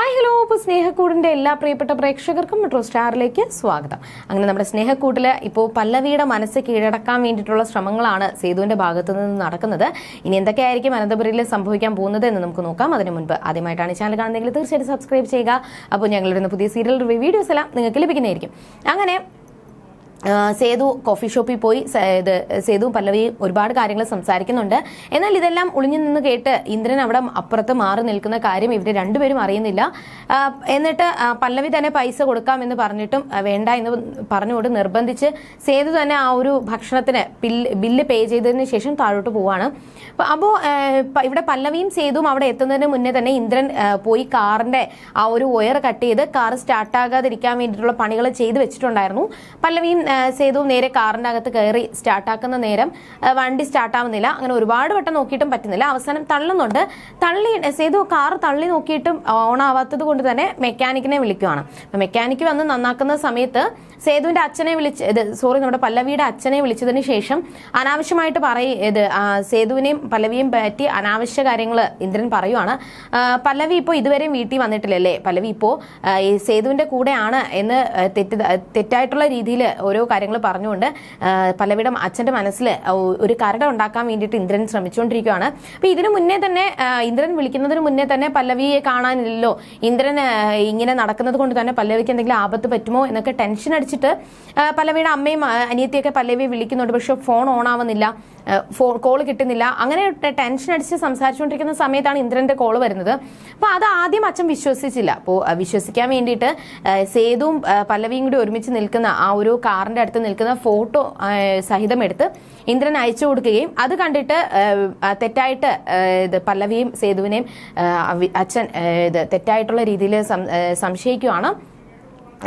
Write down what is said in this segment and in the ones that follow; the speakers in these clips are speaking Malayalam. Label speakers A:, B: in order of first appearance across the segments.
A: Hi hello. ഇപ്പോൾ സ്നേഹക്കൂടിൻ്റെ എല്ലാ പ്രിയപ്പെട്ട പ്രേക്ഷകർക്കും മെട്രോ സ്റ്റാറിലേക്ക് സ്വാഗതം. അങ്ങനെ നമ്മുടെ സ്നേഹക്കൂട്ടിൽ ഇപ്പോൾ പല്ലവിയുടെ മനസ്സ് കീഴടക്കാൻ വേണ്ടിയിട്ടുള്ള ശ്രമങ്ങളാണ് സേതുവിൻ്റെ ഭാഗത്തു നിന്ന് നടക്കുന്നത്. ഇനി എന്തൊക്കെയായിരിക്കും അനന്തപുരിയിൽ സംഭവിക്കാൻ പോകുന്നത് എന്ന് നമുക്ക് നോക്കാം. അതിന് മുൻപ് ആദ്യമായിട്ടാണ് ചാനൽ കാണുന്നതെങ്കിൽ തീർച്ചയായിട്ടും സബ്സ്ക്രൈബ് ചെയ്യുക. അപ്പോൾ ഞങ്ങളിടുന്ന പുതിയ സീരിയൽ റിവ്യൂ വീഡിയോസ് എല്ലാം നിങ്ങൾക്ക് ലഭിക്കുന്നതായിരിക്കും. അങ്ങനെ സേതു കോഫി ഷോപ്പിൽ പോയി സേതു പല്ലവിയും ഒരുപാട് കാര്യങ്ങൾ സംസാരിക്കുന്നുണ്ട്. എന്നാൽ ഇതെല്ലാം ഒളിഞ്ഞു നിന്ന് കേട്ട് ഇന്ദ്രൻ അവിടെ അപ്പുറത്ത് മാറി നിൽക്കുന്ന കാര്യം ഇവർ രണ്ടുപേരും അറിയുന്നില്ല. എന്നിട്ട് പല്ലവി തന്നെ പൈസ കൊടുക്കാമെന്ന് പറഞ്ഞിട്ടും വേണ്ട എന്ന് പറഞ്ഞുകൊണ്ട് നിർബന്ധിച്ച് സേതു തന്നെ ആ ഒരു ഭക്ഷണത്തിന് ബില്ല് പേ ചെയ്തതിന് ശേഷം താഴോട്ട് പോവാണ്. അപ്പോൾ ഇവിടെ പല്ലവിയും സേതുവും അവിടെ എത്തുന്നതിന് മുന്നേ തന്നെ ഇന്ദ്രൻ പോയി കാറിന്റെ ആ ഒരു വയർ കട്ട് ചെയ്ത് കാർ സ്റ്റാർട്ടാകാതിരിക്കാൻ വേണ്ടിയിട്ടുള്ള പണികൾ ചെയ്ത് വെച്ചിട്ടുണ്ടായിരുന്നു. പല്ലവിയും സേതുവും നേരെ കാറിന്റെ അകത്ത് കയറി സ്റ്റാർട്ടാക്കുന്ന നേരം വണ്ടി സ്റ്റാർട്ടാവുന്നില്ല. അങ്ങനെ ഒരുപാട് വട്ടം നോക്കിയിട്ടും പറ്റുന്നില്ല. അവസാനം തള്ളുന്നുണ്ട്. സേതു കാർ തള്ളി നോക്കിയിട്ടും ഓണാവാത്തത് കൊണ്ട് തന്നെ മെക്കാനിക്കിനെ വിളിക്കുകയാണ്. മെക്കാനിക്ക് വന്ന് നന്നാക്കുന്ന സമയത്ത് സേതുവിന്റെ അച്ഛനെ നമ്മുടെ പല്ലവിയുടെ അച്ഛനെ വിളിച്ചതിന് ശേഷം അനാവശ്യമായിട്ട് സേതുവിനെയും പല്ലവിയും പറ്റി അനാവശ്യ കാര്യങ്ങൾ ഇന്ദ്രൻ പറയുവാണ്. പല്ലവി ഇപ്പോൾ ഇതുവരെയും വീട്ടിൽ വന്നിട്ടില്ലല്ലേ, പല്ലവി ഇപ്പോൾ സേതുവിന്റെ കൂടെയാണ് എന്ന് തെറ്റായിട്ടുള്ള രീതിയിൽ ഓരോ കാര്യങ്ങൾ പറഞ്ഞുകൊണ്ട് പല്ലവിയുടെ അച്ഛന്റെ മനസ്സിൽ ഒരു കരട് ഉണ്ടാക്കാൻ വേണ്ടിയിട്ട് ഇന്ദ്രൻ ശ്രമിച്ചുകൊണ്ടിരിക്കുകയാണ്. അപ്പൊ ഇതിനു മുന്നേ തന്നെ ഇന്ദ്രൻ വിളിക്കുന്നതിന് മുന്നേ തന്നെ പല്ലവിയെ കാണാനില്ലല്ലോ, ഇന്ദ്രൻ ഇങ്ങനെ നടക്കുന്നത് കൊണ്ട് തന്നെ പല്ലവിക്ക് എന്തെങ്കിലും ആപത്ത് പറ്റുമോ എന്നൊക്കെ ടെൻഷൻ അടിച്ചിട്ട് പല്ലവിയുടെ അമ്മയും അനിയത്തിയൊക്കെ പല്ലവിയെ വിളിക്കുന്നുണ്ട്. പക്ഷെ ഫോൺ ഓൺ ആവുന്നില്ല, കോൾ കിട്ടുന്നില്ല. അങ്ങനെ ടെൻഷൻ അടിച്ച് സംസാരിച്ചുകൊണ്ടിരിക്കുന്ന സമയത്താണ് ഇന്ദ്രന്റെ കോൾ വരുന്നത്. അപ്പൊ അത് ആദ്യം അച്ഛൻ വിശ്വസിച്ചില്ല. അപ്പോൾ വിശ്വസിക്കാൻ വേണ്ടിയിട്ട് സേതുവും പല്ലവിയും കൂടി ഒരുമിച്ച് നിൽക്കുന്ന ആ ഒരു കാറിന്റെ അടുത്ത് നിൽക്കുന്ന ഫോട്ടോ സഹിതം എടുത്ത് ഇന്ദ്രൻ അയച്ചു കൊടുക്കുകയും അത് കണ്ടിട്ട് തെറ്റായിട്ട് പല്ലവിയും സേതുവിനെയും അച്ഛൻ തെറ്റായിട്ടുള്ള രീതിയിൽ സംശയിക്കുകയാണ്.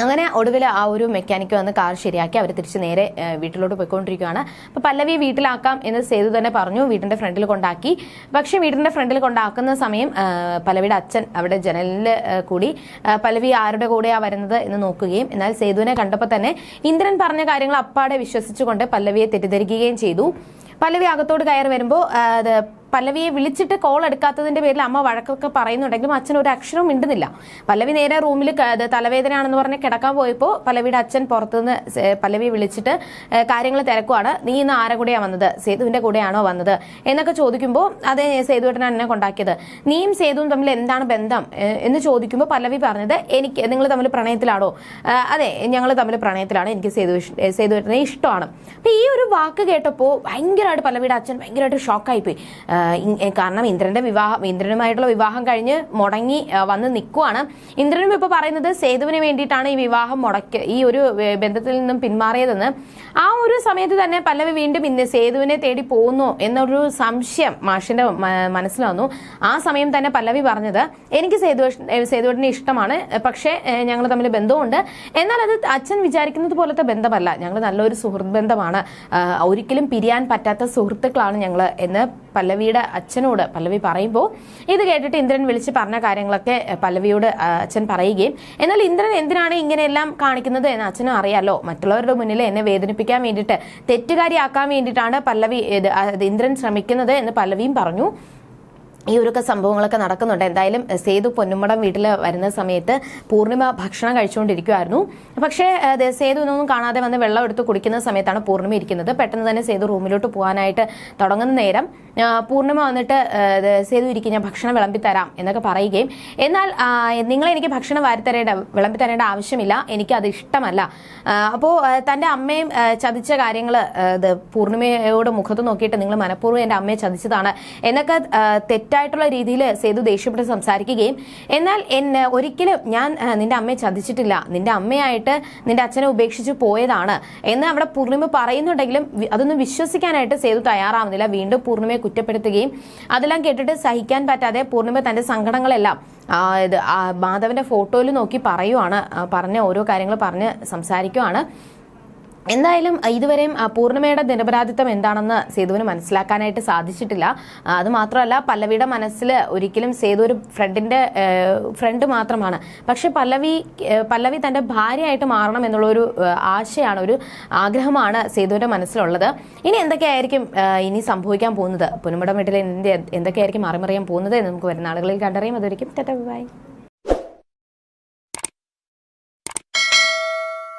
A: അങ്ങനെ ഒടുവിൽ ആ ഒരു മെക്കാനിക്ക് വന്ന് കാർ ശരിയാക്കി അവർ തിരിച്ച് നേരെ വീട്ടിലോട്ട് പോയിക്കൊണ്ടിരിക്കുകയാണ്. അപ്പോൾ പല്ലവി വീട്ടിലാക്കാം എന്ന് സേതു തന്നെ പറഞ്ഞു. വീടിന്റെ ഫ്രണ്ടിൽ കൊണ്ടാക്കി. പക്ഷേ വീടിന്റെ ഫ്രണ്ടിൽ കൊണ്ടാക്കുന്ന സമയം പല്ലവിയുടെ അച്ഛൻ അവിടെ ജനലിൽ കൂടി പല്ലവി ആരുടെ കൂടെയാണ് വരുന്നത് എന്ന് നോക്കുകയും എന്നാൽ സേതുവിനെ കണ്ടപ്പോൾ തന്നെ ഇന്ദ്രൻ പറഞ്ഞ കാര്യങ്ങൾ അപ്പാടെ വിശ്വസിച്ചുകൊണ്ട് പല്ലവിയെ തെറ്റിദ്ധരിക്കുകയും ചെയ്തു. പല്ലവി അകത്തോട് കയറി വരുമ്പോൾ പല്ലവിയെ വിളിച്ചിട്ട് കോൾ എടുക്കാത്തതിന്റെ പേരിൽ അമ്മ വഴക്കൊക്കെ പറയുന്നുണ്ടെങ്കിലും അച്ഛൻ ഒരു അക്ഷരവും മിണ്ടുന്നില്ല. പല്ലവി നേരെ റൂമിൽ തലവേദനയാണെന്ന് പറഞ്ഞ് കിടക്കാൻ പോയപ്പോൾ പല്ലവിയുടെ അച്ഛൻ പുറത്തുനിന്ന് പല്ലവിയെ വിളിച്ചിട്ട് കാര്യങ്ങൾ തിരക്കുവാണ്. നീ ഇന്ന് ആരെ കൂടെയാണ് വന്നത്, സേതുവിന്റെ കൂടെയാണോ വന്നത് എന്നൊക്കെ ചോദിക്കുമ്പോൾ അതെ സേതുവേട്ടനാണ് എന്നെ കൊണ്ടാക്കിയത്, നീയും സേതുവും തമ്മിൽ എന്താണ് ബന്ധം എന്ന് ചോദിക്കുമ്പോൾ പല്ലവി പറഞ്ഞത് നിങ്ങൾ തമ്മിൽ പ്രണയത്തിലാണോ, അതെ ഞങ്ങൾ തമ്മിൽ പ്രണയത്തിലാണ്, എനിക്ക് സേതുവേട്ടനെ ഇഷ്ടമാണ്. അപ്പൊ ഈ ഒരു വാക്ക് കേട്ടപ്പോൾ ഭയങ്കരമായിട്ട് പല്ലവിയുടെ അച്ഛൻ ഭയങ്കരമായിട്ട് ഷോക്കായിപ്പോയി. കാരണം ഇന്ദ്രനുമായിട്ടുള്ള വിവാഹം കഴിഞ്ഞ് മുടങ്ങി വന്ന് നിൽക്കുവാണ്. ഇന്ദ്രനും ഇപ്പൊ പറയുന്നത് സേതുവിന് വേണ്ടിയിട്ടാണ് ഈ വിവാഹം ഈ ഒരു ബന്ധത്തിൽ നിന്നും പിന്മാറിയതെന്ന്. ആ ഒരു സമയത്ത് തന്നെ പല്ലവി വീണ്ടും സേതുവിനെ തേടി പോകുന്നു എന്നൊരു സംശയം മാഷിന്റെ മനസ്സിൽ വന്നു. ആ സമയം തന്നെ പല്ലവി പറഞ്ഞത് എനിക്ക് സേതുവേട്ടനെ ഇഷ്ടമാണ്, പക്ഷേ ഞങ്ങൾ തമ്മിൽ ബന്ധമുണ്ട്, എന്നാൽ അത് അച്ഛൻ വിചാരിക്കുന്നത് പോലത്തെ ബന്ധമല്ല, ഞങ്ങൾ നല്ലൊരു സുഹൃത്ത് ബന്ധമാണ്, ഒരിക്കലും പിരിയാൻ പറ്റാത്ത സുഹൃത്തുക്കളാണ് ഞങ്ങൾ എന്ന് പല്ലവിയുടെ അച്ഛനോട് പല്ലവി പറയുമ്പോൾ ഇത് കേട്ടിട്ട് ഇന്ദ്രൻ വിളിച്ച് പറഞ്ഞ കാര്യങ്ങളൊക്കെ പല്ലവിയോട് അച്ഛൻ പറയുകയും എന്നാൽ ഇന്ദ്രൻ എന്തിനാണ് ഇങ്ങനെയെല്ലാം കാണിക്കുന്നത് എന്ന് അച്ഛനും അറിയാലോ, മറ്റുള്ളവരുടെ മുന്നിൽ എന്നെ വേദനിപ്പിക്കാൻ വേണ്ടിയിട്ട് തെറ്റുകാരിയാക്കാൻ വേണ്ടിയിട്ടാണ് ഇന്ദ്രൻ ശ്രമിക്കുന്നത് എന്ന് പല്ലവിയും പറഞ്ഞു. ഈ ഒരു സംഭവങ്ങളൊക്കെ നടക്കുന്നുണ്ട്. എന്തായാലും സേതു പൊന്നുമടം വീട്ടിൽ വരുന്ന സമയത്ത് പൂർണിമ ഭക്ഷണം കഴിച്ചുകൊണ്ടിരിക്കുമായിരുന്നു. പക്ഷേ സേതു ഒന്നും കാണാതെ വന്ന് വെള്ളം എടുത്ത് കുടിക്കുന്ന സമയത്താണ് പൂർണിമ ഇരിക്കുന്നത്. പെട്ടെന്ന് തന്നെ സേതു റൂമിലോട്ട് പോകാനായിട്ട് തുടങ്ങുന്ന നേരം പൂർണിമ വന്നിട്ട് സേതു ഇരിക്കും, ഞാൻ ഭക്ഷണം വിളമ്പിത്തരാം എന്നൊക്കെ പറയുകയും എന്നാൽ നിങ്ങൾ എനിക്ക് ഭക്ഷണം വിളമ്പിത്തരേണ്ട ആവശ്യമില്ല, എനിക്കത് ഇഷ്ടമല്ല. അപ്പോൾ തൻ്റെ അമ്മയും ചതിച്ച കാര്യങ്ങൾ പൂർണിമയോട് മുഖത്ത് നോക്കിയിട്ട് നിങ്ങൾ മനഃപൂർവ്വം എൻ്റെ അമ്മയെ ചതിച്ചതാണ് എന്നൊക്കെ തെറ്റായിട്ടുള്ള രീതിയിൽ സേതു ദേഷ്യപ്പെട്ട് സംസാരിക്കുകയും എന്നാൽ ഒരിക്കലും ഞാൻ നിന്റെ അമ്മയെ ചതിച്ചിട്ടില്ല, നിന്റെ അമ്മയായിട്ട് നിന്റെ അച്ഛനെ ഉപേക്ഷിച്ച് പോയതാണ് എന്ന് അവിടെ പൂർണിമ പറയുന്നുണ്ടെങ്കിലും അതൊന്നും വിശ്വസിക്കാനായിട്ട് സേതു തയ്യാറാവുന്നില്ല. വീണ്ടും പൂർണിമയെ കുറ്റപ്പെടുത്തുകയും അതെല്ലാം കേട്ടിട്ട് സഹിക്കാൻ പറ്റാതെ പൂർണിമ തന്റെ സങ്കടങ്ങളെല്ലാം മാധവന്റെ ഫോട്ടോയിൽ നോക്കി പറഞ്ഞ ഓരോ കാര്യങ്ങൾ പറഞ്ഞ് സംസാരിക്കുവാണ്. എന്തായാലും ഇതുവരെയും പൂർണിമയുടെ നിരപരാധിത്വം എന്താണെന്ന് സേതുവിന് മനസ്സിലാക്കാനായിട്ട് സാധിച്ചിട്ടില്ല. അത് മാത്രമല്ല പല്ലവിയുടെ മനസ്സിൽ ഒരിക്കലും സേതു ഒരു ഫ്രണ്ട് മാത്രമാണ്. പക്ഷെ പല്ലവി തന്റെ ഭാര്യയായിട്ട് മാറണം എന്നുള്ളൊരു ആശയാണ്, ഒരു ആഗ്രഹമാണ് സേതുവിന്റെ മനസ്സിലുള്ളത്. ഇനി എന്തൊക്കെയായിരിക്കും ഇനി സംഭവിക്കാൻ പോകുന്നത്, പൊന്നുമടം വീട്ടിൽ എന്തൊക്കെയായിരിക്കും മറിമറിയാൻ പോകുന്നത് എന്ന് നമുക്ക് വരുന്ന ആളുകളിൽ കണ്ടറിയാം. അതൊരിക്കും ബൈ.